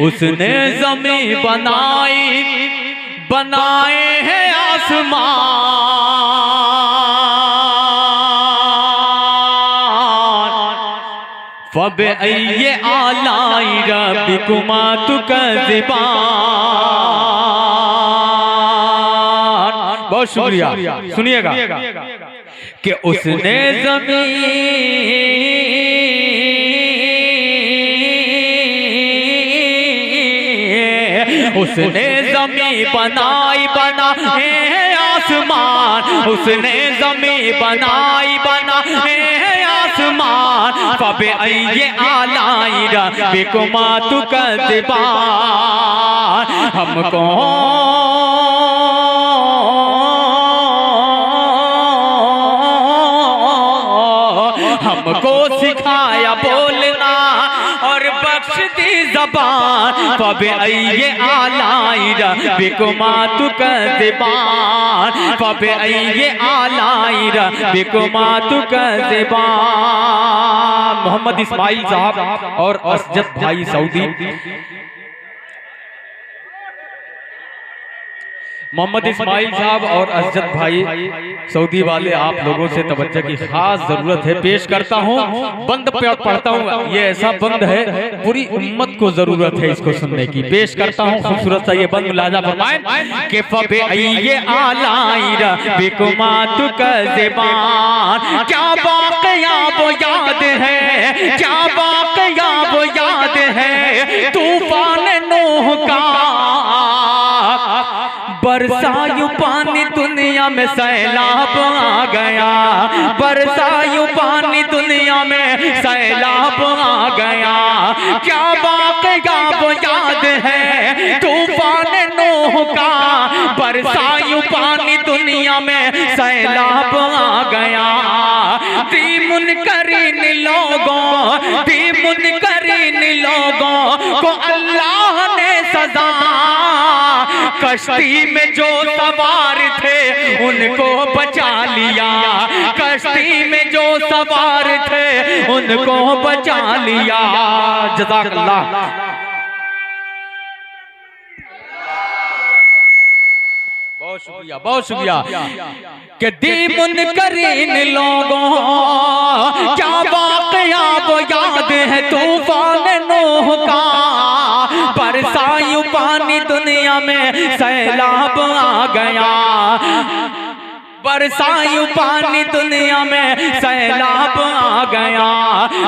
उसने ज़मीं बनाए हैं आसमान। फ़बअय्यि आलाइ रब्बिकुमा तुकज़्ज़िबान। बहुत शुक्रिया। सुनिएगा कि उसने ज़मीं बनाए हैं आसमान। उसने ज़मीं बनाए हैं आसमान। फ़बअय्यि आलाइ रब्बिकुमा तुकज़्ज़िबान। हमको सिखाया बोलना और बख्श दी ज़बान। फ़बअय्यि आलाइ रब्बिकुमा तुकज़्ज़िबान। फ़बअय्यि आलाइ रब्बिकुमा तुकज़्ज़िबान। मोहम्मद इस्माइल साहब और असजद भाई सऊदी, मोहम्मद इस्माइल साहब और असजद भाई सऊदी वाले, आप लोगों से तवज्जो की खास जरूरत है। पेश करता हूँ, बंद पढ़ता हूँ। ये ऐसा बंद है, पूरी उम्मत को जरूरत है इसको सुनने की। पेश करता हूँ खूबसूरत सा ये बंद, मुलाजा फरमाएं कि फ़बअय्यि आलाइ रब्बिकुमा तुकज़्ज़िबान। क्या वाक़या वो याद है, क्या वाक़या वो याद है तूफान नूह का। बरसायूं पानी दुनिया में सैलाब आ गया। बरसायूं पानी दुनिया में सैलाब आ गया। क्या वाक़या वो याद है तूफान नूह का। बरसायूं पानी दुनिया में सैलाब आ गया। दी मुनकरीन लोगों को अल्लाह ने सजा। कश्ती में जो सवार थे उनको बचा लिया। कश्ती में जो सवार थे उनको बचा लिया। जज़ाकल्लाह। बहुत शुक्रिया कि दी मुनकरीन लोगों क्या वाक़या वो याद है तूफान नूह का। बरसायूं पानी दुनिया में सैलाब आ गया। बरसायूं पानी दुनिया में सैलाब आ गया।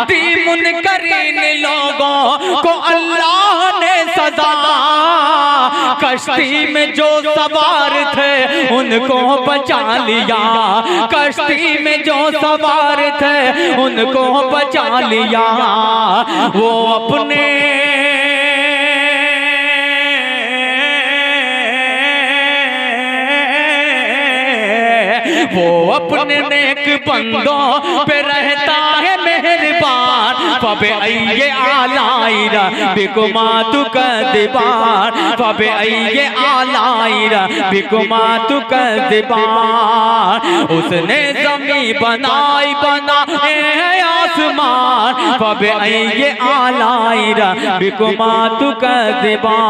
दी मुनकरीन लोगों को अल्लाह ने सजा। कश्ती में जो सवार थे उनको बचा लिया। कश्ती में जो सवार थे उनको बचा लिया। वो अपने नेक बंदों पे रहता है मेहरबान। फ़बअय्यि आलाइ रब्बिकुमा तुकज़्ज़िबान। फ़बअय्यि आलाइ रब्बिकुमा तुकज़्ज़िबान। उसने ज़मीं बनाए हैं आसमान। फ़बअय्यि आलाइ रब्बिकुमा तुकज़्ज़िबान।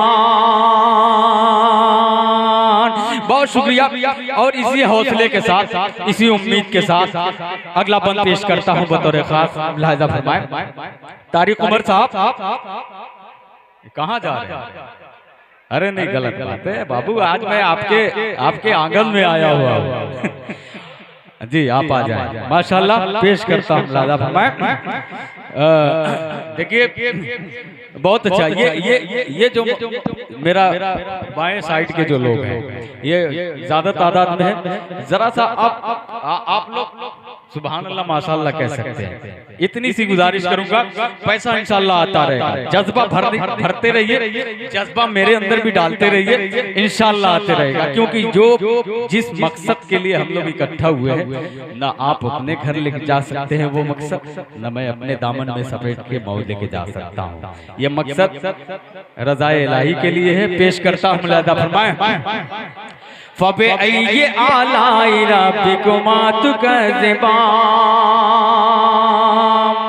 बहुत शुक्रिया। और इसी हौसले के साथ, इसी उम्मीद के साथ अगला बंद पेश करता हूं बतौर खास। लिहाजा फरमाएं तारिक उमर साहब। कहाँ जा रहे हैं? अरे नहीं, गलत बात है बाबू, आज मैं आपके आंगन में आया हुआ हूँ। जी आप आ जाए। माशाल्लाह। पेश करता हूँ, लिहाजा फरमाएं। देखिए बहुत अच्छा। ये जो मेरा बाएं साइड के जो लोग हैं, ये ज्यादा तादाद में है। जरा सा आप लोग सुभान अल्लाह माशाअल्लाह कह सकते हैं। इतनी सी गुजारिश करूंगा, पैसा इंशाअल्लाह आता रहेगा, जज्बा भरते रहिए, जज्बा मेरे अंदर भी डालते रहिए, इंशाअल्लाह आते रहेगा। क्योंकि जो जिस मकसद के लिए हम लोग इकट्ठा हुए हैं, ना आप अपने घर लेके जा सकते हैं वो मकसद, ना मैं अपने दामन में सपेट के मौज लेके जा सकता हूँ। ये मकसद रज़ाए इलाही के लिए है। पेश करता हूँ, मुलाहिज़ा फरमाएं। फबे ये आलाई रब्बिकुमा तुकज़िबान।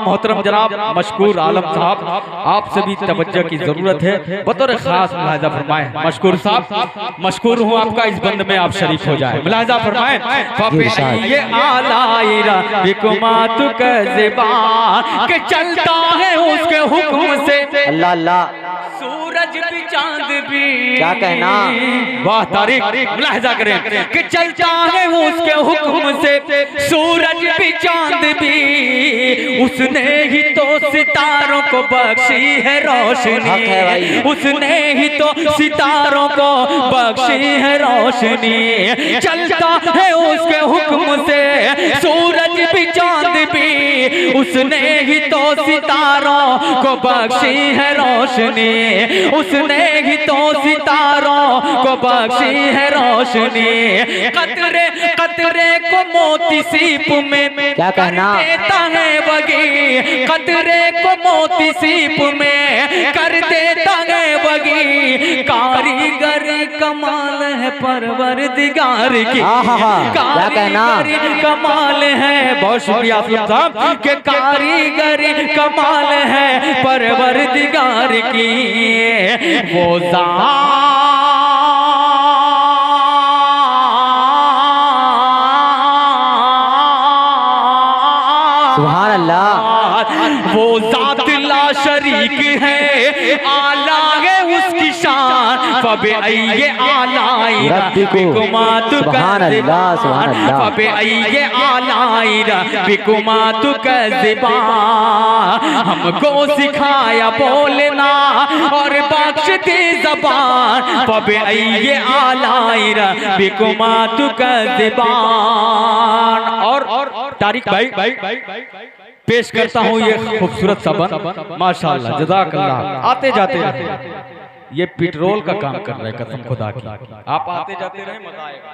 मोहतरम जनाब मशकूर आलम साहब, आप सभी तवज्जो की जरूरत है, बतौर खास मुलाहिज़ा फरमाएं। मशकूर साहब, मशकूर हूँ आपका, इस बंद में आप शरीफ हो जाए। मुलाहिज़ा फरमाएं। फबे ये आलाई रब्बिकुमा तुकज़िबान, के चलता है उसके हुक्म से अल्लाह अल्लाह, सूरज भी चांद भी। क्या कहना, वाह तारीख, मुलाहिज़ा करें कि चलता है उसके हुक्म से सूरज भी चांद भी। उसने ही तो सितारों को बख्शी है रोशनी, उसने ही तो सितारों को बख्शी है रोशनी। चलता है उसके हुक्म से सूरज भी चांद भी, उसने ही तो सितारों को बख्शी है रोशनी, उसने ही तो सितारों को बख्शी है रोशनी। कतरे कतरे को मोती सीप में क्या कहना, देता है बगी, कतरे को मोती सीप में कर देता है बगी। कारीगरी कमाल है परवरदिगार की, क्या कहना, कमाल है। बहुत शुक्रिया साहब के कारीगरी कमाल है परवरदिगार की। वो सुभान अल्लाह, वो जात ला शरीक है, आला है उसकी शान। फबे ये आलाई रब्बिकुमा तुकज़िबान, फबे ये आलाई रब्बिकुमा तुकज़िबान। हमको सिखाया बोलना और बख्श दी ज़बान। फबे ये आलाई रब्बिकुमा तुकज़िबान। और तारिक भाई पेश करता हूँ ये खूबसूरत सबन, माशाअल्लाह जज़ाकल्लाह। आते जाते रहे, ये पेट्रोल का काम कर रहे हैं, कसम खुदा की। आप आते जाते रहे, मजा आएगा।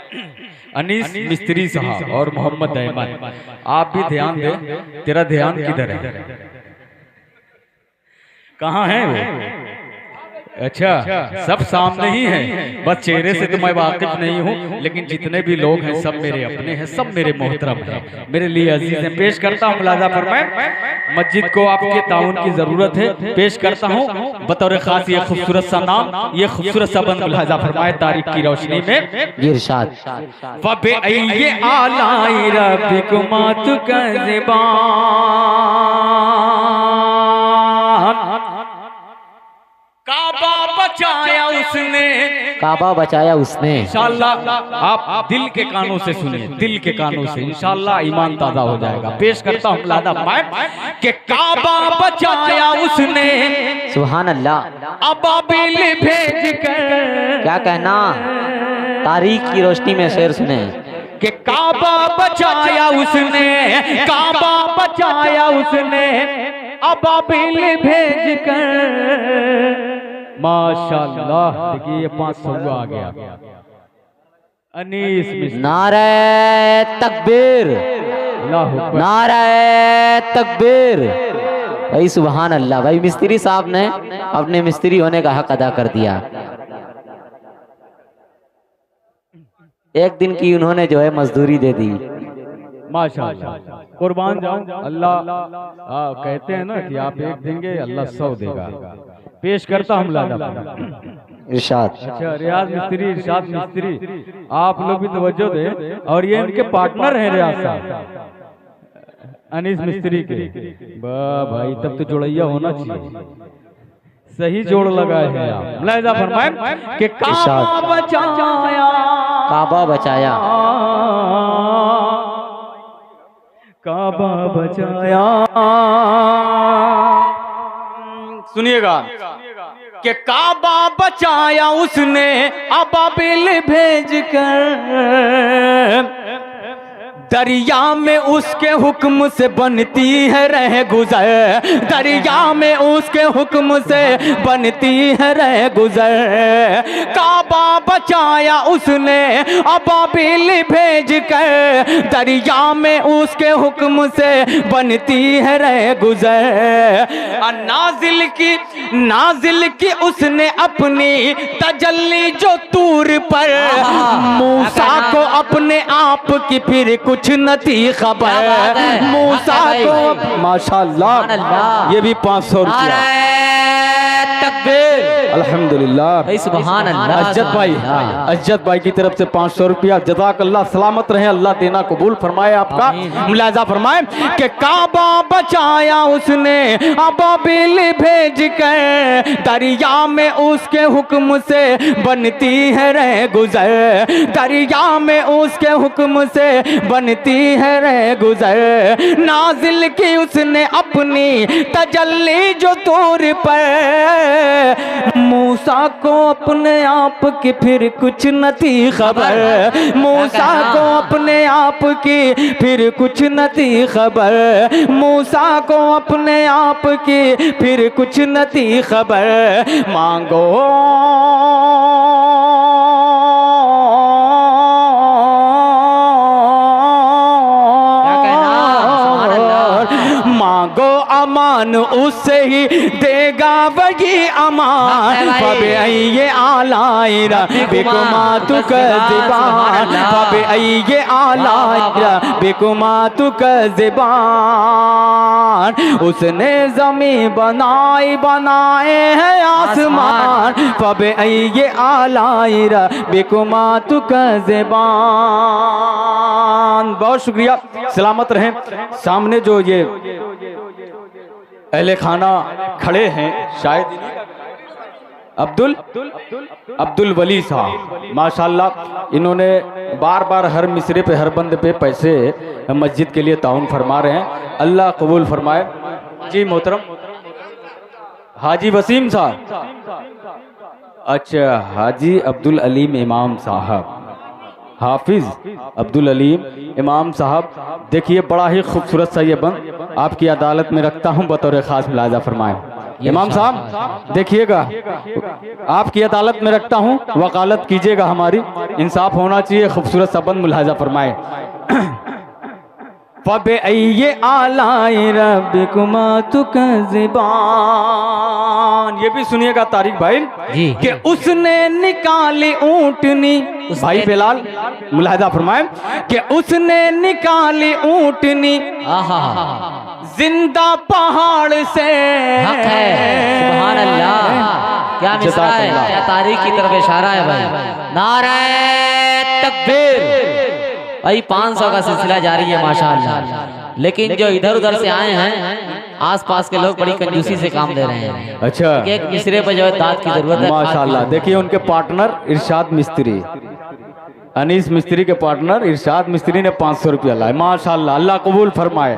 अनीस मिस्त्री साहब और मोहम्मद अहमद, आप भी ध्यान दें। तेरा ध्यान किधर है, कहाँ है वो? अच्छा, सब सामने ही है, बस चेहरे से तो मैं वाकिफ नहीं हूँ, लेकिन जितने भी लोग हैं सब मेरे अपने हैं, सब मेरे मोहतरम हैं, मेरे लिए अजीज हैं। पेश करता हूँ, मुलाहिज़ा फरमाएं। मस्जिद को आपके ताउन की जरूरत है। पेश करता हूँ बतौर खास ये खूबसूरत सा नाम, ये खूबसूरत सा बंद, मुलाहिज़ा फरमाएं तारीख की रोशनी में। इरशाद, फबे ये आलाई रब्बिकुमा तुकज़िबान। काबा बचाया उसने, काबा बचाया उसने। इंशाअल्लाह आप दिल के कानों से सुनिए, दिल के कानों से, इंशाअल्लाह ईमान ताजा हो जाएगा। पेश करता हूँ मुलाहिज़ा फरमाएं कि काबा बचाया उसने, सुभान अल्लाह, अबाबिल भेज कर। क्या कहना, तारीख की रोशनी में शेर सुने कि काबा बचाया उसने, काबा बचाया उसने अबाबिल भेज कर। माशाअल्लाह, देखिए ये 500 आ गया। अनीस मिस्त्री, नारे तकबीर, नारे तकबीर। भाई सुभान अल्लाह, भाई मिस्त्री साहब ने अपने मिस्त्री होने का हक अदा कर दिया। एक दिन की उन्होंने जो है मजदूरी दे दी। माशाअल्लाह, कुर्बान जाऊं। अल्लाह कहते हैं ना कि आप एक देंगे अल्लाह 100 देगा। पेश करता हूँ इरशाद। अच्छा, रियाज मिस्त्री, इरशाद मिस्त्री, आप लोग भी तवज्जो दें। और ये इनके पार्टनर हैं रियाज साहब, अनीस मिस्त्री के। वाह भाई, तब तो जोड़ैया होना चाहिए, सही जोड़ लगाए हैं आप। मुलाहिज़ा फरमाएं कि काबा बचाया, काबा बचाया, काबा बचाया। सुनिएगा कि काबा बचाया उसने अबाबिल भेज कर। दरिया में उसके हुक्म से बनती है रह गुजर, दरिया में उसके हुक्म से बनती है रह गुजर। काबा बचाया उसने अबाबिल भेज कर, दरिया में उसके हुक्म से बनती है रह गुजर। नाजिल की उसने अपनी तजल्ली जो तूर पर, मूसा को अपने आप की फिर कुछ न थी खबर। मूसा को माशाअल्लाह, ये भी 500 रुपया। अल्हम्दुलिल्लाह, सुभान अल्लाह। अज्जत भाई की तरफ से 500 रुपया। जज़ाकल्लाह, सलामत रहे, अल्लाह देना कबूल फरमाए आपका। मुलाजा फरमाए कि काबा बचाया उसने अबाबिल भेज कर, दरिया में उसके हुक्म से बनती है रह गुजर, दरिया में उसके हुक्म से बनती है रह गुजर। नाजिल की उसने अपनी तजल्ली जो तूर पर, मूसा को अपने आप की फिर कुछ न थी खबर। मूसा को अपने आप की फिर कुछ न थी खबर। मूसा को अपने आप की फिर कुछ न थी खबर। मांगो मांगो अमान उससे ही देगा वही अमान। फबे ये आलाइरा बेकुमा तु कज़िबान, फबे ये आलाइरा बेकुमा तु कज़िबान। उसने जमी बनाए हैं आसमान, फबे ये आलाइरा बेकुमा तु कज़िबान। बहुत शुक्रिया, सलामत रहें। सामने जो ये अहले खाना खड़े हैं, शायद अब्दुल वली साहब, माशाल्लाह, इन्होंने बार बार हर मिसरे पे, हर बंद पे पैसे मस्जिद के लिए ताउन फरमा रहे हैं, अल्लाह कबूल फरमाए। जी मोहतरम हाजी वसीम साहब, अच्छा हाजी अब्दुल अलीम इमाम साहब, हाफिज अब्दुल अलीम इमाम साहब, देखिए बड़ा ही खूबसूरत सा ये बंद आपकी अदालत में रखता हूँ, बतौर खास मुलाजा फरमाएं। इमाम साहब देखिएगा, आपकी अदालत में रखता हूँ, वकालत कीजिएगा, हमारी इंसाफ होना चाहिए। खूबसूरत सा बंद मुलाजा फरमाएं। फबे ये आलाए रब्बिकुमा तुकज़िबान। ये भी सुनिएगा तारिक भाई कि उसने निकाली ऊंटनी, भाई बिलाल मुलाहिदा फरमाए कि उसने निकाली ऊंटनी जिंदा पहाड़ से। सुभान अल्लाह, क्या मिसरा है, क्या तारीख की तरफ इशारा है भाई। नारे तकबीर। भाई 500 का सिलसिला जारी है माशाअल्लाह, लेकिन जो इधर उधर से आए हैं आसपास के लोग बड़ी कंजूसी से काम दे रहे हैं। अच्छा, एक मिसरे पे जो है दाद की जरूरत है माशाअल्लाह। देखिए उनके पार्टनर इरशाद मिस्त्री, अनीस मिस्त्री के पार्टनर इरशाद मिस्त्री ने 500 रुपया लाए, माशाअल्लाह, अल्लाह कबूल फरमाए।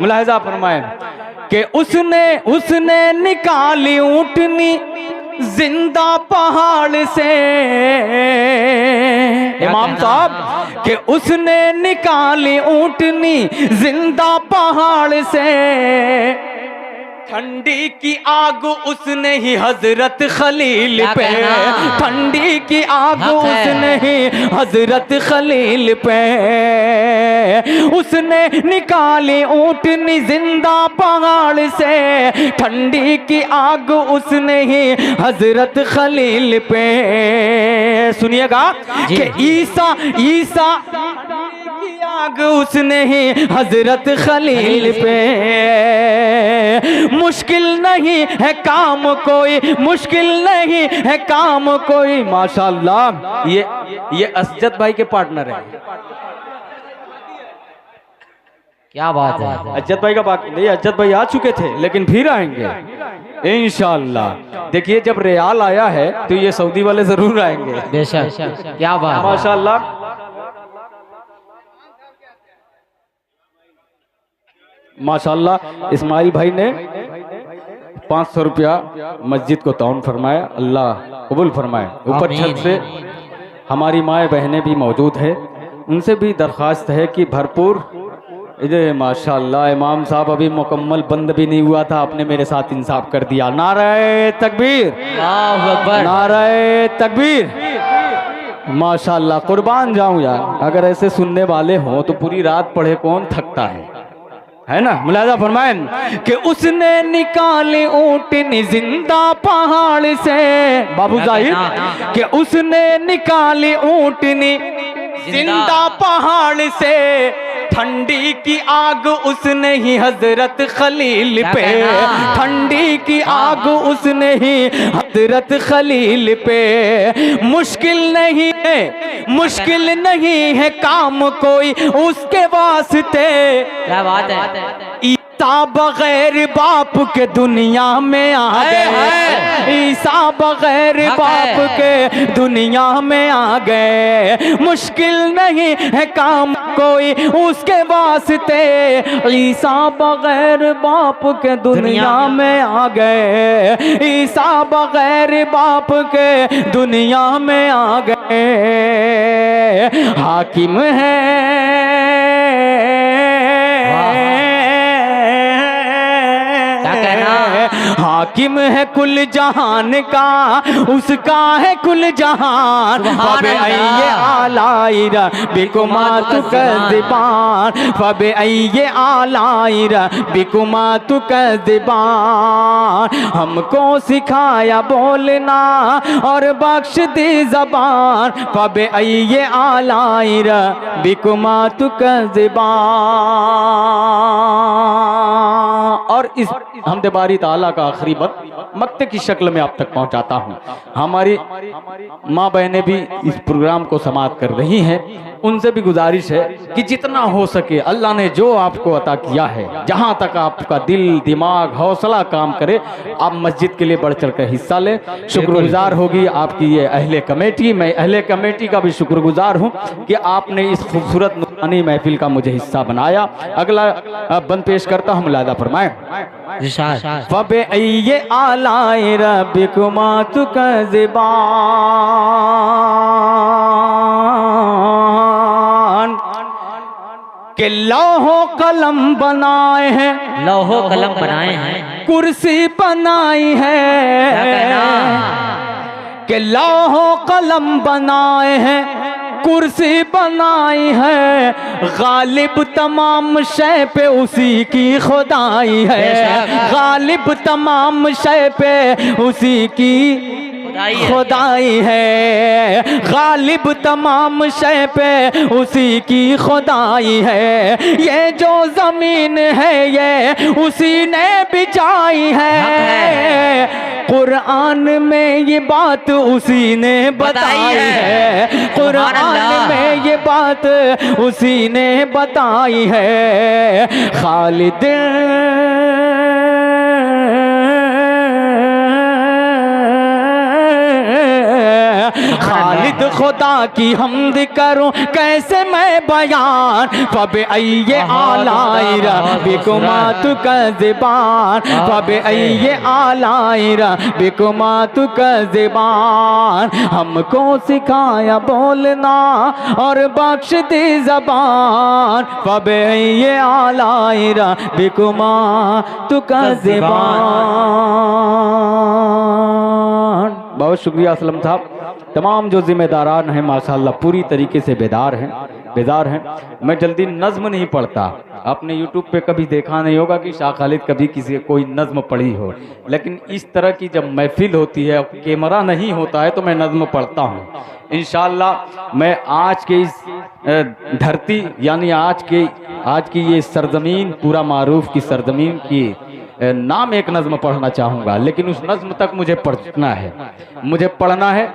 मुलाहिजा फरमाए कि उसने निकाली ऊंटनी जिंदा पहाड़ से। इमाम साहब कि उसने निकाली ऊंटनी जिंदा पहाड़ से, ठंडी की आग उसने ही हजरत खलील पे, ठंडी की आग उसने ही हजरत खलील पे। उसने निकाली ऊंटनी जिंदा पहाड़ से, ठंडी की आग उसने ही हजरत खलील पे। सुनिएगा कि ईसा की आग उसने ही हजरत खलील पे। मुश्किल नहीं है काम कोई, मुश्किल नहीं है काम कोई। माशाअल्लाह, ये असजद भाई के पार्टनर है। क्या बात है। अजद भाई का बाकी नहीं, अजद भाई आ चुके थे लेकिन फिर आएंगे इंशाअल्लाह। देखिए जब रियाल आया है तो ये सऊदी वाले जरूर आएंगे बेशक। क्या बात, माशाअल्लाह। माशाअल्लाह इस्माइल भाई ने 500 रुपया मस्जिद को ताउन फरमाया, अल्लाह कबूल फरमाए। ऊपर छत से हमारी माएँ बहनें भी मौजूद है, उनसे भी दरख्वास्त है कि भरपूर इधर माशाल्लाह इमाम साहब अभी मुकम्मल बंद भी नहीं हुआ था, आपने मेरे साथ इंसाफ कर दिया। नारे तकबीर, अल्लाहु अकबर, नारे तकबीर, माशाल्लाह। कुर्बान जाऊं यार, अगर ऐसे सुनने वाले हों तो पूरी रात पढ़े कौन थकता है ना। मुलाजा फरमाएं कि उसने निकाले ऊँटनी जिंदा पहाड़ से, बाबू जाहिर, कि उसने निकाली ऊँटनी जिंदा पहाड़ से, ठंडी की आग उसने ही हजरत खलील पे, ठंडी की आग उसने ही हजरत खलील पे। मुश्किल नहीं है, मुश्किल नहीं है काम कोई उसके वास्ते। क्या बात है। ईसा बगैर बाप के दुनिया में आ गए, ईसा बगैर बाप के दुनिया में आ गए। मुश्किल नहीं है काम कोई उसके वास्ते, ईसा बगैर बाप के दुनिया में आ गए, ईसा बगैर बाप के दुनिया में आ गए। हाकिम है, हाकिम है कुल जहान का, उसका है कुल जहान। फबे अय्ये आलाइरा बिकुमा तुकज़िबान, फबे अय्ये आलाइरा बिकुमा तुकज़िबान। हमको सिखाया बोलना और बख्श दी ज़बान, फबे अय्ये आलाइरा बिकुमा तुकज़िबान। और इस हमदे बारी ताला का आखिरी बत मक्ते की शक्ल में आप तक पहुंचाता हूं। हमारी माँ बहनें भी इस प्रोग्राम को समाप्त कर रही हैं, उनसे भी गुजारिश है कि जितना हो सके अल्लाह ने जो आपको अता किया है, जहां तक आपका दिल दिमाग हौसला काम करे, आप मस्जिद के लिए बढ़ चढ़ कर हिस्सा लें। शुक्रगुजार होगी आपकी ये अहले कमेटी। मैं अहले कमेटी का भी शुक्रगुजार हूँ कि आपने इस खूबसूरत नूरानी महफिल का मुझे हिस्सा बनाया। अगला बंद पेश करता हूँ, मुलादा फरमाएं। फबे अय्ये आलाए रब्बिकुमा तुकज़िबान, के लौहो कलम बनाए हैं, लौहो कलम बनाए हैं, कुर्सी बनाई है, के लौहो कलम बनाए हैं, कुर्सी बनाई है। गालिब तमाम शय पे उसी की खुदाई है, गालिब तमाम शय पे उसी की खुदाई है, गालिब तमाम शय पे उसी की खुदाई है। ये जो जमीन है ये उसी ने बिछाई है, कुरान में ये बात उसी ने बताई है, कुरान में ये बात उसी ने बताई है। खालिद खालिद खुदा की हमद करूं कैसे मैं बयान, फबे अय्ये आलाए रब्बिकुमा तुकज़िबान, फबे अय्ये आलाए रब्बिकुमा तुकज़िबान। हमको सिखाया बोलना और बख्श दी ज़बान, फबे अय्ये आलाए रब्बिकुमा तुकज़िबान। बहुत शुक्रिया असलम साहब। तमाम जो जिम्मेदारान हैं माशाल्लाह पूरी तरीके से बेदार हैं। मैं जल्दी नज़्म नहीं पढ़ता, आपने यूट्यूब पे कभी देखा नहीं होगा कि शाह खालिद कभी किसी कोई नज़्म पढ़ी हो, लेकिन इस तरह की जब महफिल होती है, कैमरा नहीं होता है, तो मैं नज़्म पढ़ता हूँ। इंशाअल्लाह मैं आज के इस धरती यानी आज की ये सरजमीन, पूरा मारूफ की सरजमीन की नाम एक नज़्म पढ़ना चाहूँगा, लेकिन उस नज़्म तक मुझे पढ़ना है, मुझे पढ़ना है।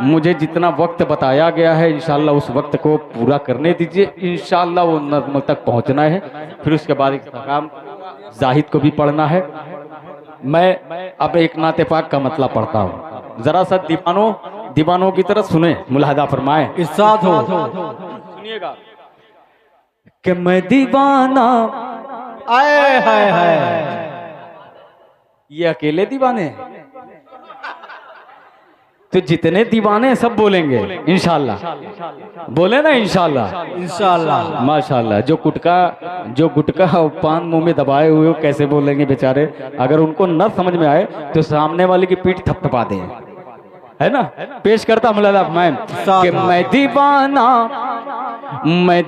मुझे जितना वक्त बताया गया है इंशाअल्लाह उस वक्त को पूरा करने दीजिए, इंशाअल्लाह वो नज़्म तक पहुँचना है। फिर उसके बाद एक काम जाहिद को भी पढ़ना है। मैं अब एक नाते पाक का मतलब पढ़ता हूँ, ज़रा सा दीवानों की तरह सुने, मुलाहदा फरमाएं, इर्शाद हो, सुनिएगा कि मैं दीवाना, आए हाय हाय, ये अकेले दीवाने हैं। तो जितने दीवाने हैं सब बोलेंगे इंशाल्लाह, बोले ना इंशाल्लाह। इंशाल्लाह। माशाल्लाह। जो गुटका और पान मुंह में दबाए हुए कैसे बोलेंगे बेचारे, अगर उनको न समझ में आए तो सामने वाले की पीठ थपथपा दें, है ना। पेश करता मौलाना मैं कि मैं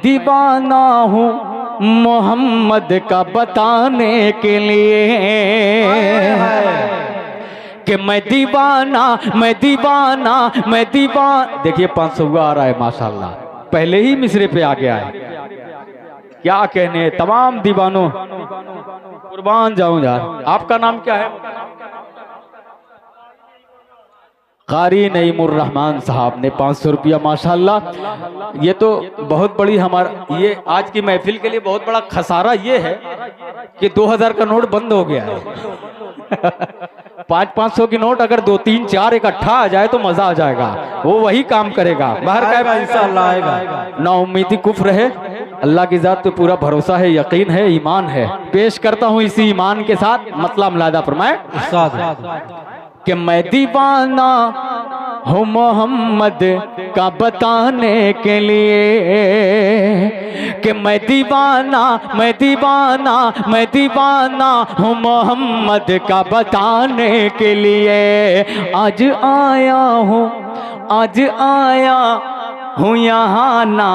दीवाना हूँ मोहम्मद का बताने के लिए, कि मैं दीवाना देखिए 500 आ रहा है माशाल्लाह, पहले ही मिसरे पे आ गया है। क्या कहने तमाम दीवानों, कुर्बान जाऊं यार। आपका नाम क्या है? कारी नईमुर रहमान साहब ने 500 रुपया माशाल्लाह। ये तो बहुत बड़ी हमारा, ये आज की महफिल के लिए बहुत बड़ा खसारा ये है कि 2000 का नोट बंद हो गया है। 500 की नोट अगर 2 3 4 इकट्ठा आ जाए तो मजा आ जाएगा, वो वही काम करेगा। बाहर का इंशाल्लाह आएगा। ना उम्मीदी कुफ्र है, अल्लाह की जात पे पूरा भरोसा है, यकीन है, ईमान है। पेश करता हूँ इसी ईमान के साथ मतलब मुलादा फरमाए कि मैं दीवाना हूँ मोहम्मद का बताने के लिए, कि मैं दीवाना हूँ मोहम्मद का बताने के लिए। आज आया हूँ यहाँ ना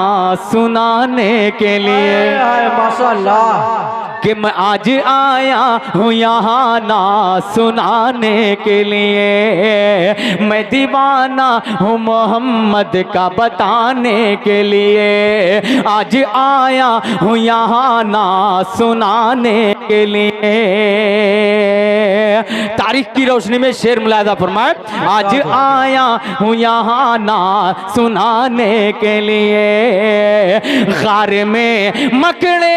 सुनाने के लिए, माशाल्लाह। कि मैं आज आया हूँ यहाँ ना सुनाने के लिए। मैं दीवाना हूँ मोहम्मद का बताने के लिए, आज आया हूँ यहाँ ना सुनाने के लिए। तारीख की रोशनी में शेर मुलाहिजा फरमाए, आज आया हूँ यहाँ ना सुनाने के लिए। गार में मकड़े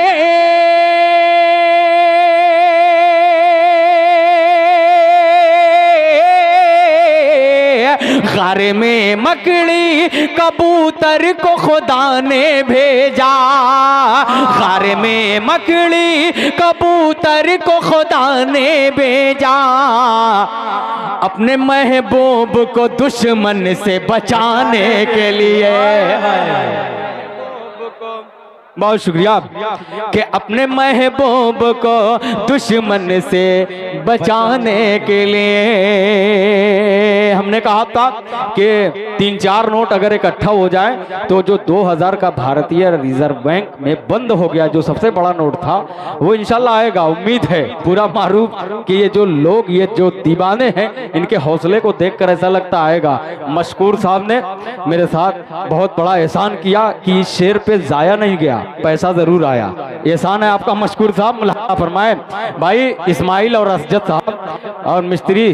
गार में मकड़ी कबूतर को खुदा ने भेजा, गार में मकड़ी कबूतर को खुदा ने भेजा। अपने महबूब को दुश्मन से बचाने के लिए। बहुत शुक्रिया। कि अपने महबूब को दुश्मन से बचाने के लिए। हमने कहा था कि 3-4 नोट अगर इकट्ठा हो जाए तो जो 2000 का भारतीय रिजर्व बैंक में बंद हो गया, जो सबसे बड़ा नोट था, वो इंशाल्लाह आएगा। उम्मीद है पूरा मारूफ कि ये जो लोग, ये जो दीवाने हैं, इनके हौसले को देखकर ऐसा लगता आएगा। मशकूर साहब ने मेरे साथ बहुत बड़ा एहसान किया कि इस शेर पे जाया नहीं गया, पैसा जरूर आया। एहसान है आपका मशकूर साहब, मुलाहिजा फरमाए। भाई इस्माइल और असजद साहब और मिस्त्री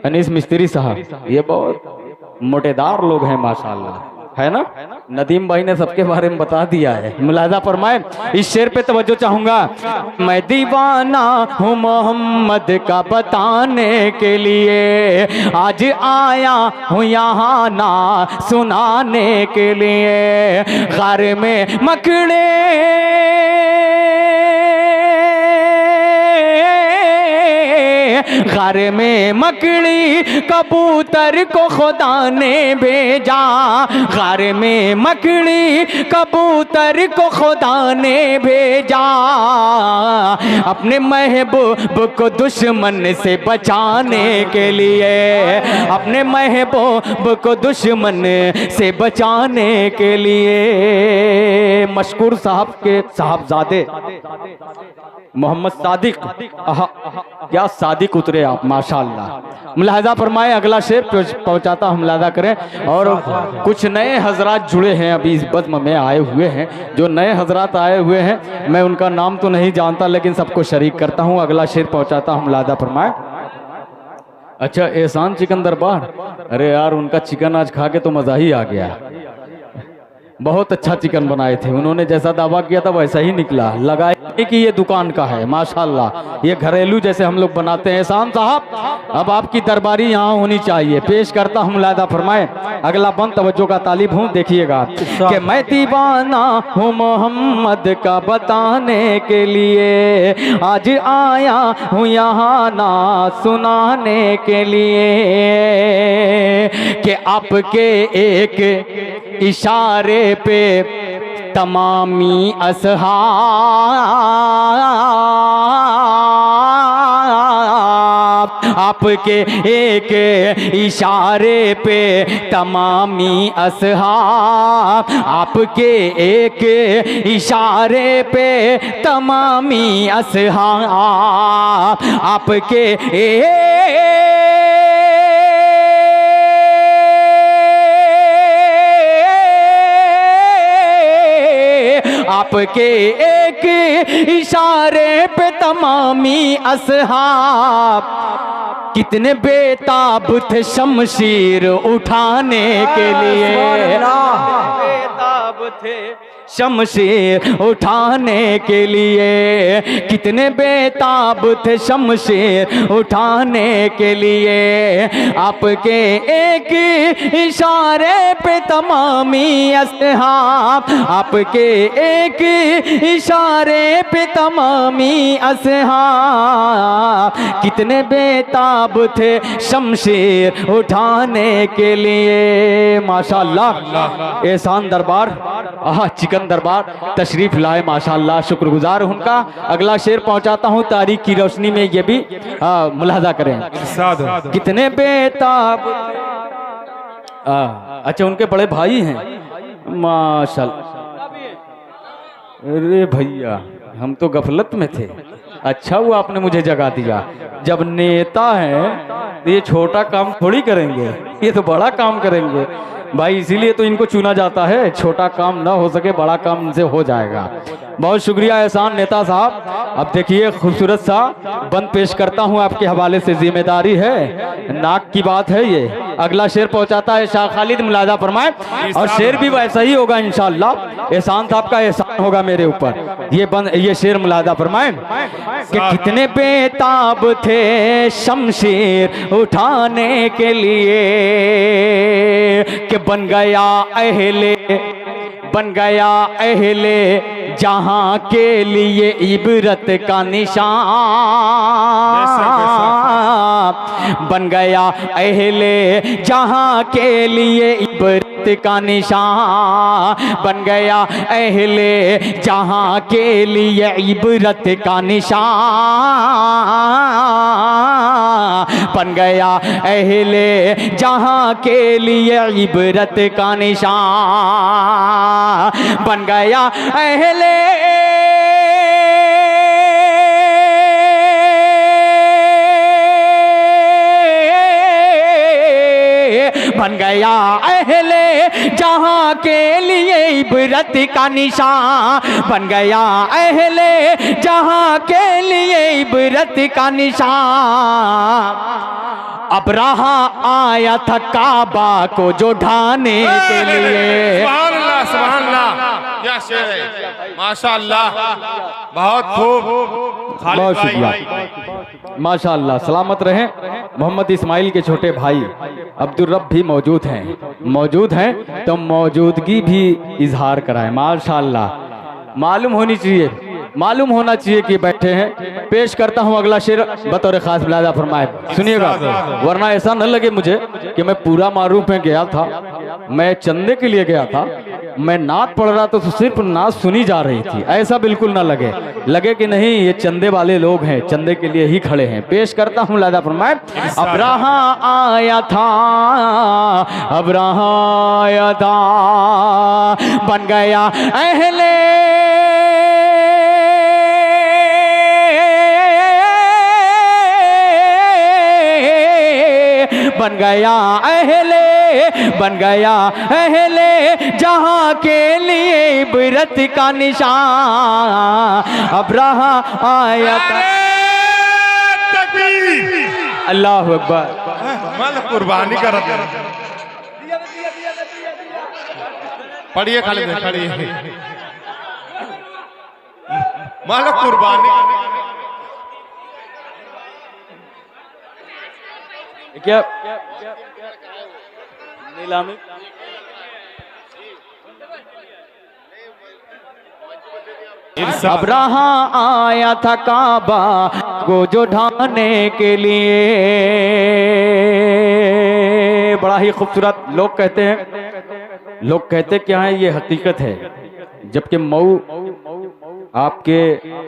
अनीस मिस्त्री साहब, ये बहुत मोटेदार लोग हैं माशाल्लाह, है ना। नदीम भाई ने सबके बारे में बता दिया है। मुलाहिजा फरमाए, इस शेर पे तवज्जो चाहूंगा। मैं दीवाना हूँ मोहम्मद का बताने के लिए, आज आया हूँ यहाँ ना सुनाने के लिए। गार में मकड़े गार में मकड़ी कबूतर को खुदा ने भेजा, गार में मकड़ी कबूतर को खुदा ने भेजा। अपने महबूब को दुश्मन से बचाने के लिए, अपने महबूब को दुश्मन से बचाने के लिए। मशकूर साहब के साहबजादे मोहम्मद सादिक, क्या सादिक उतरे आप माशाल्लाह। मुलाहिजा फरमाए, अगला शेर पहुंचाता हम मुलाहिजा करें। और कुछ नए हजरात जुड़े हैं, अभी इस बज़्म में आए हुए हैं। जो नए हजरात आए हुए हैं, मैं उनका नाम तो नहीं जानता, लेकिन सबको शरीक करता हूँ। अगला शेर पहुंचाता हम मुलाहिजा फरमाए। अच्छा, एहसान चिकन दरबार, अरे यार उनका चिकन आज खा के तो मजा ही आ गया। बहुत अच्छा चिकन बनाए थे। उन्होंने जैसा दावा किया था वैसा ही निकला। लगा कि ये दुकान का है, माशाल्लाह। ये घरेलू जैसे हम लोग बनाते हैं। एहसान साहब, अब आपकी दरबारी यहाँ होनी चाहिए। पेश करता हूँ, मुलाहिदा फरमाए। अगला बंद तवज्जो का तालिब हूँ। देखिएगा कि मैं दीवाना हूँ मोहम्मद का बताने के लिए, आज आया हूँ यहाँ ना सुनाने के लिए, कि आपके एक इशारे पे तमामी असहाब, आपके एक इशारे पे तमामी असहाब, आपके एक इशारे पे तमामी असहाब, आपके आपके एक इशारे पे तमामी असहाब कितने बेताब थे शमशीर उठाने के लिए, बेताब थे शमशीर उठाने के लिए, कितने बेताब थे शमशीर उठाने के लिए, आपके एक इशारे पे तमामी असहाब, आपके एक इशारे पे तमामी असहाब कितने बेताब थे शमशीर उठाने के लिए। माशाअल्लाह, एहसान दरबार, आहा चिकन दरबार तशरीफ लाए, माशाअल्लाह, शुक्रगुजार उनका। अगला शेर पहुंचाता हूं, तारीख की रोशनी में ये भी मुलाहजा करें। कितने बेताब, अच्छा उनके बड़े भाई हैं, माशाअल्लाह। अरे भैया, हम तो गफलत में थे, अच्छा हुआ आपने मुझे जगा दिया। जब नेता है तो ये छोटा काम थोड़ी करेंगे, ये तो बड़ा काम करेंगे भाई, इसीलिए तो इनको चुना जाता है। छोटा काम ना हो सके, बड़ा काम इनसे हो जाएगा। बहुत शुक्रिया एहसान नेता साहब। अब देखिए खूबसूरत सा बंद पेश करता हूं आपके हवाले से, जिम्मेदारी है, नाक की बात है ये। अगला शेर पहुंचाता है शाह खालिद, मुलाहिदा फरमाए। और शेर भी वैसा ही होगा इंशाअल्लाह, एहसान साहब का एहसान होगा मेरे ऊपर। ये शेर मुलाहिदा फरमाए कि कितने बेताब थे शमशीर उठाने के लिए, कि बन गया अहले जहां के लिए इबरत का निशान, बन गया अहले जहां के लिए इबरत का निशान, बन गया अहले जहां के लिए इबरत का निशान, बन गया अहले जहां के लिए इबरत का निशान, बन गया अहले बन गया अहले जहां के लिए इबरत का निशान, बन गया अहले जहां के लिए इबरत का निशान। अब रहा आया था काबा को जो ढाने के लिए। सुभान अल्लाह, सुभान अल्लाह, क्या शेर है, माशाअल्लाह, बहुत खूब। बहुत शुक्रिया, माशाअल्लाह। सलामत रहें। मोहम्मद इस्माइल के छोटे भाई अब्दुल रब भी मौजूद हैं तो मौजूदगी भी इजहार कराएं। माशाअल्लाह, मालूम होना चाहिए कि बैठे हैं। पेश करता हूं अगला शेर बतौर खास मुलाहिदा फरमाए, सुनिएगा, वरना ऐसा न लगे मुझे कि मैं पूरा मारूफ में गया था, मैं चंदे के लिए गया था, मैं नात पढ़ रहा तो सिर्फ नात सुनी जा रही थी, ऐसा बिल्कुल ना लगे कि नहीं ये चंदे वाले लोग हैं, चंदे के लिए ही खड़े हैं। पेश करता हूं मुलाहिदा फरमाए। अब रहा आया था बन गया अहले बन गया अहले जहां के लिए इबरत का निशान। अब रहा आया था, अल्लाह अकबर, कुर्बानी कर पढ़िए खाली पढ़िए मालिक कुर्बानी। क्या नीलामी अब्राहा आया था काबा को जो ढाने के लिए। बड़ा ही खूबसूरत लोग कहते क्या है, ये हकीकत है। जबकि मऊ आपके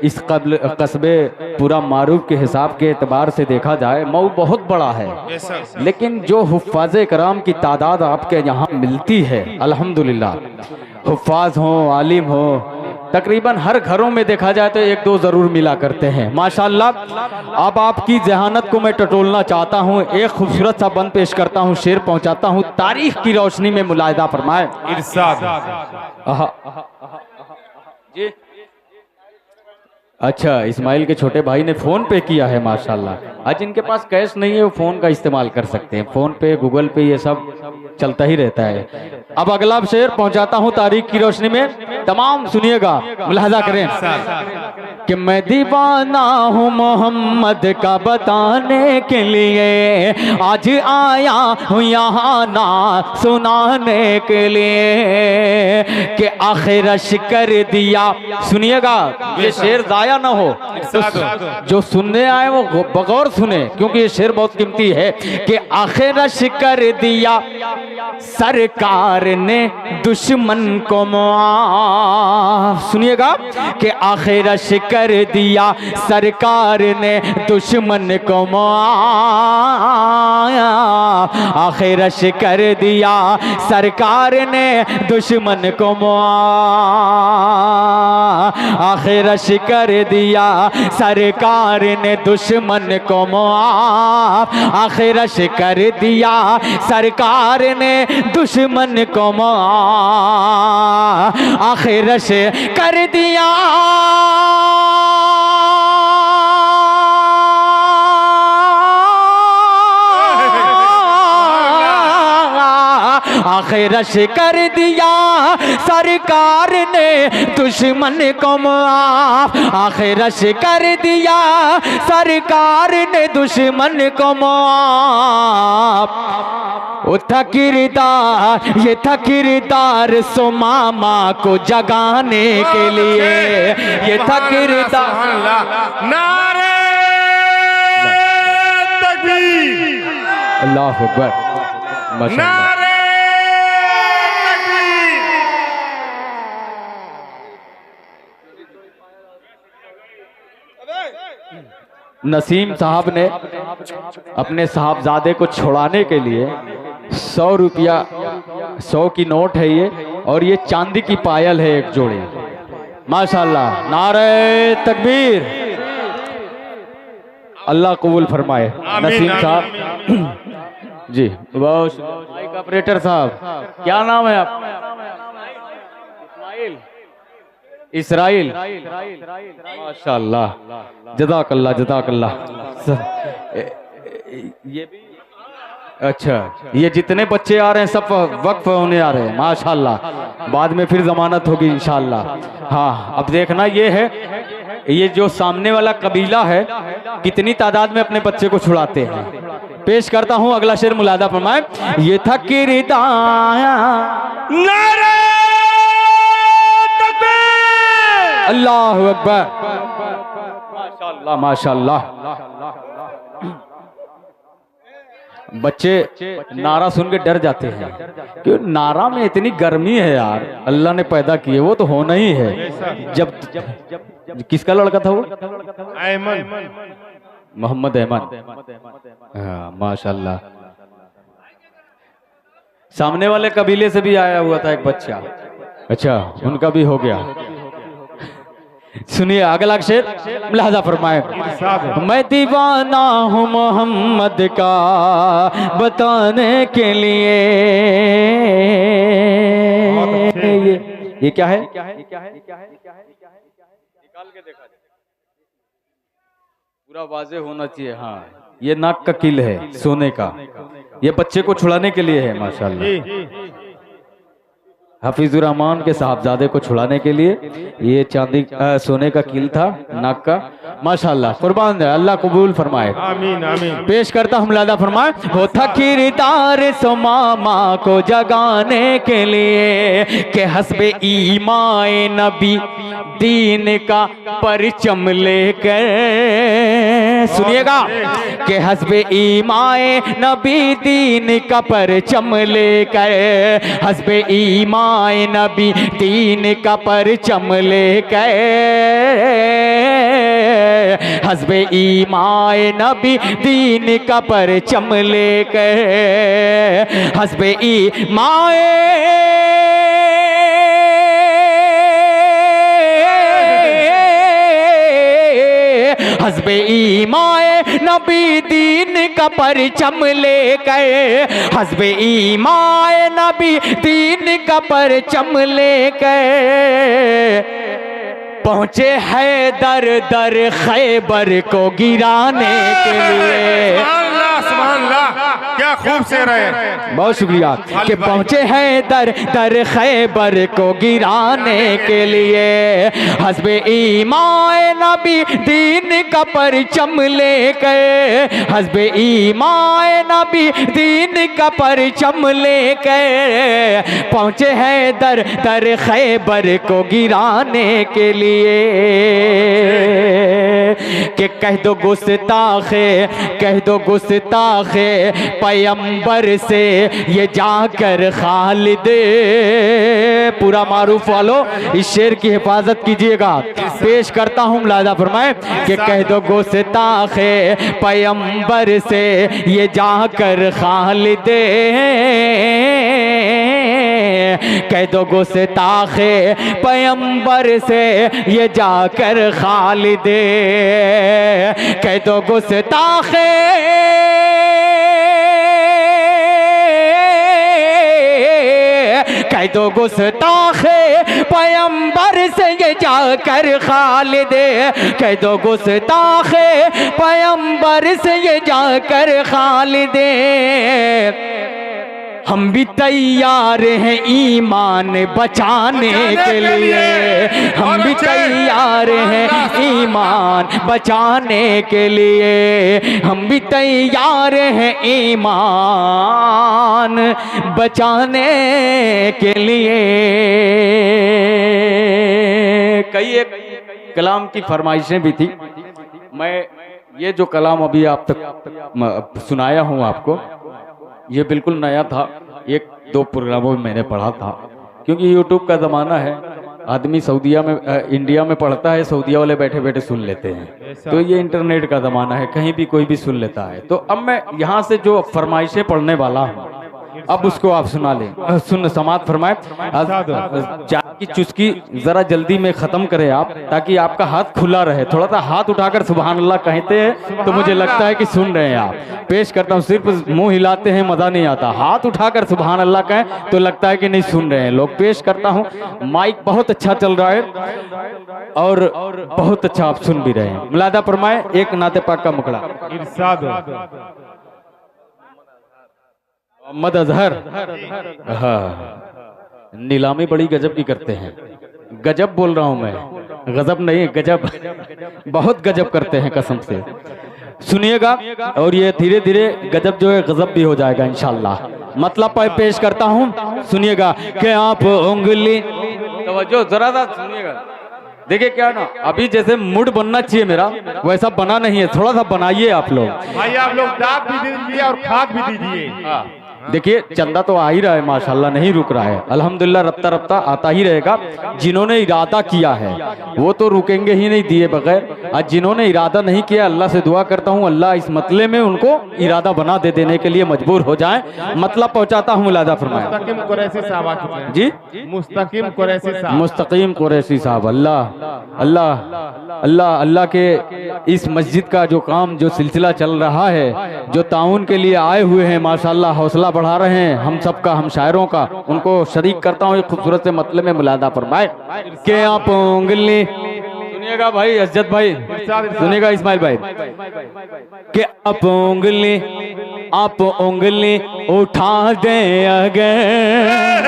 इस कस्बे पूरा मारूफ के हिसाब के एतबार से देखा जाए मऊ बहुत बड़ा है, लेकिन जो हुफ्फाज़े कराम की तादाद आपके यहाँ मिलती है अल्हम्दुलिल्लाह, हुफ्फाज हो आलिम हो, तकरीबन हर घरों में देखा जाए तो एक दो जरूर मिला करते हैं माशाल्लाह। अब आपकी जहानत को मैं टटोलना चाहता हूँ, एक खूबसूरत सा बंद पेश करता हूँ, शेर पहुँचाता हूँ, तारीख की रोशनी में मुलाहिदा फरमाए। इरशाद जी अच्छा, इस्माइल के छोटे भाई ने फोन पे किया है माशाल्लाह। आज इनके पास कैश नहीं है, वो फोन का इस्तेमाल कर सकते हैं, फोन पे गूगल पे ये सब चलता ही रहता है। अब अगला शेर पहुंचाता हूं तारीख की रोशनी में, तमाम सुनिएगा, मुलाहिजा करें कि मैं दीवाना हूँ मोहम्मद का बताने के लिए, आज आया हूँ यहाँ ना सुनाने के लिए कि आखिरश कर दिया। सुनिएगा, ये शेर जाया ना हो, तो जो सुनने आए वो बगौर सुने, क्योंकि ये शेर बहुत कीमती है कि आखिरश कर दिया सरकार ने दुश्मन को मुआफ। सुनिएगा कि आखिरश कर दिया सरकार ने दुश्मन को मुआफ, आखिरश कर दिया सरकार ने दुश्मन को मुआफ, आखिरश कर दिया सरकार ने दुश्मन को मुआफ, आखिरश कर दिया सरकार ने दुश्मन को मुआफ, आखिरश कर दिया आखिरश कर दिया सरकार ने दुश्मन को मुआफ, आखिरश कर दिया सरकार ने दुश्मन को मुआफ। था किरदार, ये था किरदार सुमामा को जगाने के लिए, ये था किरदार। नारे तकबीर, अल्लाह अकबर, माशाअल्लाह। नसीम साहब ने अपने साहबजादे को छुड़ाने के लिए 100 रुपया, 100 की नोट है ये, और ये चांदी की पायल है एक जोड़ी माशाल्लाह। नारे तकबीर, अल्लाह कबूल फरमाए। नसीम साहब जी, बहुत माइक ऑपरेटर साहब, क्या नाम है आप? इस्राइल, माशाल्लाह, जज़ाकल्लाह जज़ाकल्लाह। ये भी अच्छा, ये जितने बच्चे आ रहे हैं सब वक्फ होने आ रहे हैं माशाल्लाह, बाद में फिर जमानत होगी इंशाल्लाह। हाँ, अब देखना ये है, ये जो सामने वाला कबीला है कितनी तादाद में अपने बच्चे को छुड़ाते हैं। पेश करता हूँ अगला शेर, मुलादा फरमाए। ये था किरदार, अल्लाह अकबर, माशाल्लाह माशाल्लाह। बच्चे नारा सुन के डर जाते हैं कि नारा में इतनी गर्मी है यार, अल्लाह ने पैदा किए, वो तो होना ही है। जब किसका लड़का था वो? अहमद, मोहम्मद अहमद, हाँ माशाल्लाह। सामने वाले कबीले से भी आया हुआ था एक बच्चा, अच्छा उनका भी हो गया। सुनिए अगला शेर, मुलाहिजा फरमाए। मैं दीवाना हूँ मोहम्मद का बताने के लिए। ये क्या है? निकाल के देखा पूरा वाज़ेह होना चाहिए। हाँ, ये नाक का किल है सोने का, ये बच्चे को छुड़ाने के लिए है माशाल्लाह। हफीजुर रहमान के साहबजादे को छुड़ाने के लिए ये चांदी सोने का कील था नाक का। माशाल्लाह, कुर्बान है, अल्लाह कबूल फरमाए। आमीन आमीन। पेश करता हूँ मुलादा फरमाए। वो था किरदार सो मामा को जगाने के लिए के हस्बे ईमाए नबी दीन का परचम लेकर, सुनिएगा, के हस्बे ईमाए नबी दीन का परचम लेकर, हस्बे ईमाए नबी दीन का परचम लेकर, हस्बे ईमाए नबी दीन का परचम लेकर, हस्बे ईमाए हस्बे ईमाए नबी दीन का परचम लेकर, हस्बे ईमाए नबी दीन का परचम लेकर पहुँचे है दर दर खैबर को गिराने के लिए। सुभान अल्लाह, क्या खूब शेर है। बहुत शुक्रिया कि पहुँचे हैं दर दर खैबर को गिराने के लिए, हस्बे ईमाए नबी दीन का परचम लेकर, हस्बे ईमाए नबी दीन का परचम लेकर पहुँचे हैं दर दर खैबर को गिराने के लिए। कि कह दो गुस्ताखे, कह दो गुस्ताखे पैगंबर से ये जाकर खालिद, पूरा मारूफ वालों इस शेर की हिफाजत कीजिएगा। पेश करता हूँ मुलादा फरमाए कि कह दो गुस्ताखे पैगंबर से ये जाकर खालिद, कह दो गुस्ताखे पैगंबर से ये जाकर खालिद, कह दो गुस्ताखे कह दो गुस्ताखे पैगंबर से ये जाकर खालिद, कह दो गुस्ताखे पैगंबर से ये जाकर खालिद, हम भी तैयार हैं ईमान बचाने के लिए, हम भी तैयार हैं ईमान बचाने के लिए, हम भी तैयार हैं ईमान बचाने के लिए। कई एक कलाम की फरमाइशें भी थी। मैं ये जो कलाम अभी आप तक सुनाया हूँ आपको, ये बिल्कुल नया था, एक दो प्रोग्रामों में मैंने पढ़ा था, क्योंकि यूट्यूब का ज़माना है, आदमी सऊदीया में इंडिया में पढ़ता है, सऊदीया वाले बैठे बैठे सुन लेते हैं, तो ये इंटरनेट का ज़माना है, कहीं भी कोई भी सुन लेता है। तो अब मैं यहाँ से जो फरमाइशें पढ़ने वाला हूँ, अब उसको आप सुना लें, सुन समात फरमाए। चाय की चुस्की जरा जल्दी में ख़त्म करें आप, ताकि आपका हाथ खुला रहे। थोड़ा सा हाथ उठाकर सुभान अल्लाह कहते हैं तो मुझे लगता है कि सुन रहे हैं आप। पेश करता हूँ, सिर्फ मुंह हिलाते हैं मज़ा नहीं आता, हाथ उठाकर सुभान अल्लाह कहें तो लगता है कि नहीं सुन रहे हैं लोग। पेश करता हूँ, माइक बहुत अच्छा चल रहा है और बहुत अच्छा आप सुन भी रहे हैं। मुलादा फरमाए, एक नाते पाक का मुकड़ा मोहम्मद अजहर, हाँ, नीलामी बड़ी गजब की करते हैं। गजब बोल रहा हूं मैं, गजब नहीं, गजब, बहुत गजब करते हैं कसम से। सुनिएगा, और ये धीरे धीरे गजब जो है गजब भी हो जाएगा इंशाल्लाह। मतलब पेश करता हूं, सुनिएगा कि आप उंगली, तवज्जो जरा सा सुनिएगा। देखिए क्या ना, अभी जैसे मूड बनना चाहिए मेरा, वैसा बना नहीं है, थोड़ा सा बनाइए आप लोग। भाई आप लोग दाब भी दीजिए और खाद भी दीजिए। देखिए चंदा तो आ ही रहा है माशाल्लाह, नहीं रुक रहा है, अल्हम्दुलिल्लाह रफ्ता रफ्ता आता ही रहेगा। जिन्होंने इरादा किया है वो तो रुकेंगे ही नहीं दिए बगैर, आज जिन्होंने इरादा नहीं किया, अल्लाह से दुआ करता हूँ अल्लाह इस मतले में उनको इरादा बना देने के लिए मजबूर हो जाए। मतलब पहुँचाता हूँ, मुलादा फरमाया। मुस्तकीम कुरैशी साहब आ चुके हैं जी, मुस्तकीम कुरैशी साहब, मुस्तकीम कुरैशी साहब। अल्लाह अल्लाह अल्लाह अल्लाह के इस मस्जिद का जो काम, जो सिलसिला चल रहा है, जो ताउन के लिए आए हुए हैं माशाल्लाह, हौसला बढ़ा रहे हैं हम सबका, हम शायरों का, उनको शरीक करता हूँ एक खूबसूरत से मतलब में। मुलादा फरमाए कि आप उंगली सुनिएगा भाई अज्जत भाई, सुनिएगा इस्माइल भाई कि आप उंगली उठा दे अगर।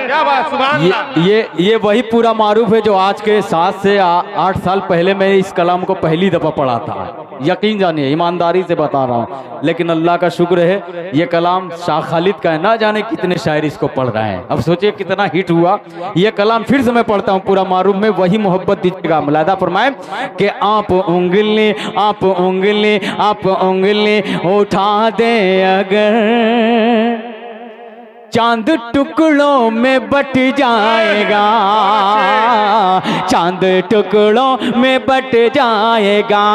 क्या बात, सुभान अल्लाह। ये वही पूरा मारूफ है जो आज के 7 से 8 साल पहले मैं इस कलाम को पहली दफा पढ़ा था। यकीन जानिए, ईमानदारी से बता रहा हूँ, लेकिन अल्लाह का शुक्र है ये कलाम शाह खालिद का है। ना जाने कितने शायर इसको पढ़ रहे हैं। अब सोचिए कितना हिट हुआ ये कलाम। फिर से मैं पढ़ता हूँ पूरा मारूफ में, वही मोहब्बत दीजिएगा। मुलादा फरमाए कि आप उंगली उठा दे अगर, चांद टुकड़ों में बट जाएगा, चांद टुकड़ों में बट जाएगा।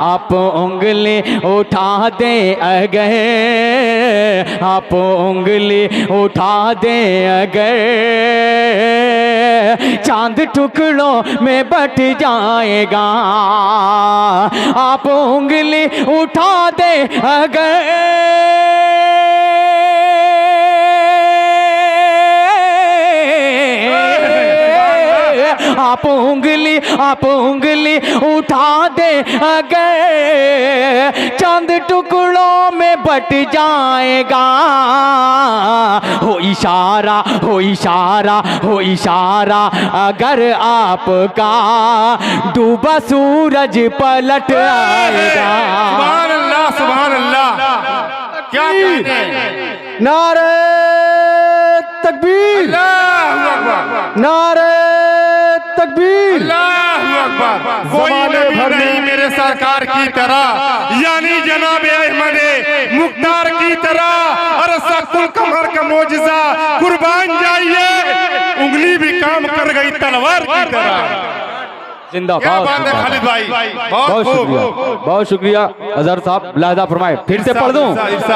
आप उंगली उठा दे अगर, आप उंगली उठा दे अगर, चांद टुकड़ों में बट जाएगा। आप उंगली उठा दे अगर, आप उंगली उठा दे अगर, चांद टुकड़ों में बट जाएगा। हो इशारा अगर आपका, डूबा सूरज पलट आएगा। सुभान अल्लाह, सुभान अल्लाह। क्या कहते हैं? नारे तकबीर, अल्लाहू अकबर, नारे तकबीर। अल्लाहू अकबर। कोई नबी नहीं मेरे सरकार की तरह, यानी जनाब अहमद मुख्तार की तरह। और सकुल कमर का मोजिजा, कुर्बान जाइए, उंगली भी काम कर गई तलवार की तरह। जिंदाबाद। खालिद भाई, बहुत शुक्रिया, बहुत शुक्रिया अजहर साहब। लादा फरमाए, फिर से पढ़ दूं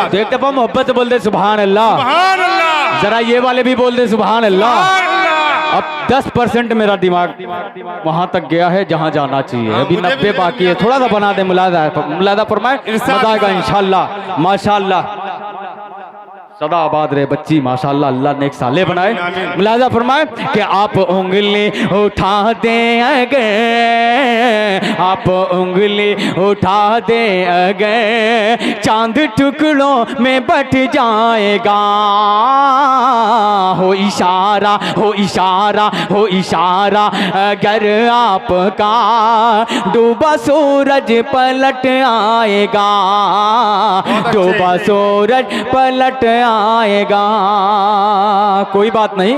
तो एक दफा मोहब्बत से बोल दे सुभान अल्लाह। सुभान अल्लाह। जरा ये वाले भी बोल दे सुभान अल्लाह। अब 10% मेरा दिमाग वहां तक गया है जहां जाना चाहिए, अभी 90 बाकी है। थोड़ा सा बना दे मुलादा फरमाए, मजा आएगा इंशाल्लाह। माशाल्लाह, सदा आबाद रहे बच्ची, माशाल्लाह, अल्लाह नेक साले बनाए। मुलाजा फरमाए कि आप उंगली उठा दे अगर, आप उंगली उठा दे अगर, चांद टुकड़ों में बट जाएगा। हो इशारा अगर आपका, डूबा सूरज पलट आएगा, डूबा सूरज पलट आएगा। कोई बात नहीं,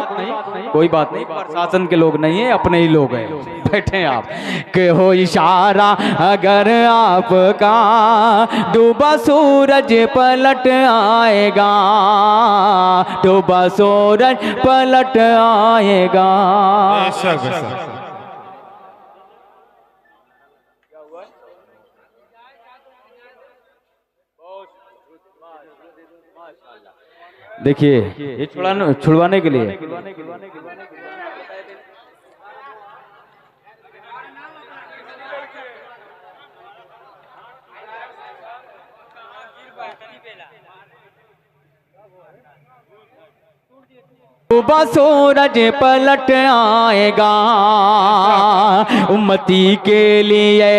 प्रशासन के लोग नहीं है, अपने ही लोग हैं, बैठे आप। कि हो इशारा अगर आपका, डूबा सूरज पलट आएगा, डूबा सूरज पलट आएगा। देखिए ये छुड़वाने के लिए डूबा सूरज पलट आएगा। उम्मती के लिए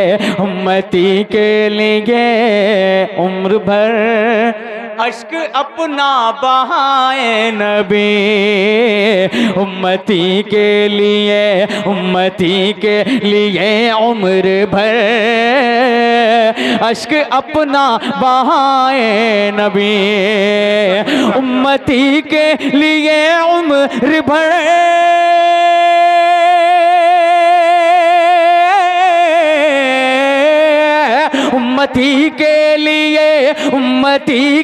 उम्र भर अश्क अपना बहाए नबी। उम्मती के लिए उम्र भर अश्क अपना बहाए नबी। उम्मती के लिए उम्र भर उम्मती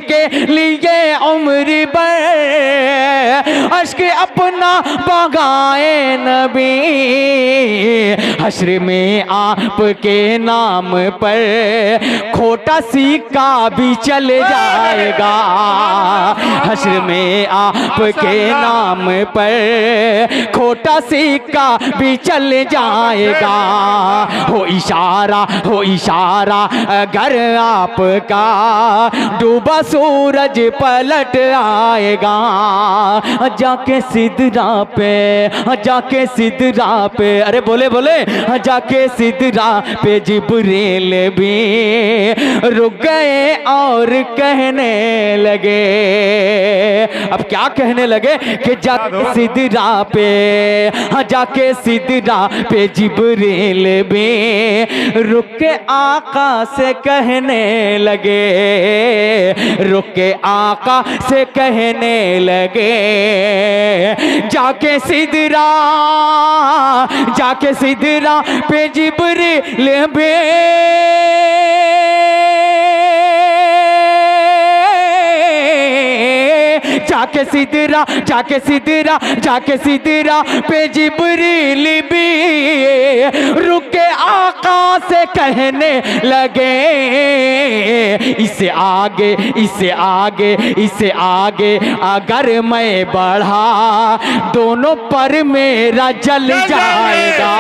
के लिए उम्र भर अश्क अपना बगाए नबी। हश्र में आपके नाम पर खोटा सिक्का भी चल जाएगा। हश्र में आपके नाम पर खोटा सिक्का भी चल जाएगा। हो इशारा अगर आपका डूबा सूरज पलट आएगा, जाके सिदरा पे, जाके सिदरा पे, अरे बोले बोले, जाके सिदरा पे जिब्रील भी रुक गए और कहने लगे। अब क्या कहने लगे कि जाके सिदरा पे, जाके सिदरा पे जिब्रील भी रुक के आका से कहने लगे, रुक के आका से कहने लगे, जाके सिदरा, जाके सिदरा पे जिब्रील भी जाके सिदरा, जाके सिदरा, जाके सिदरा पे जिब्रील भी रुके आका से कहने लगे, इसे आगे, इसे आगे, इसे आगे अगर मैं बढ़ा दोनों पर मेरा जल जाएगा।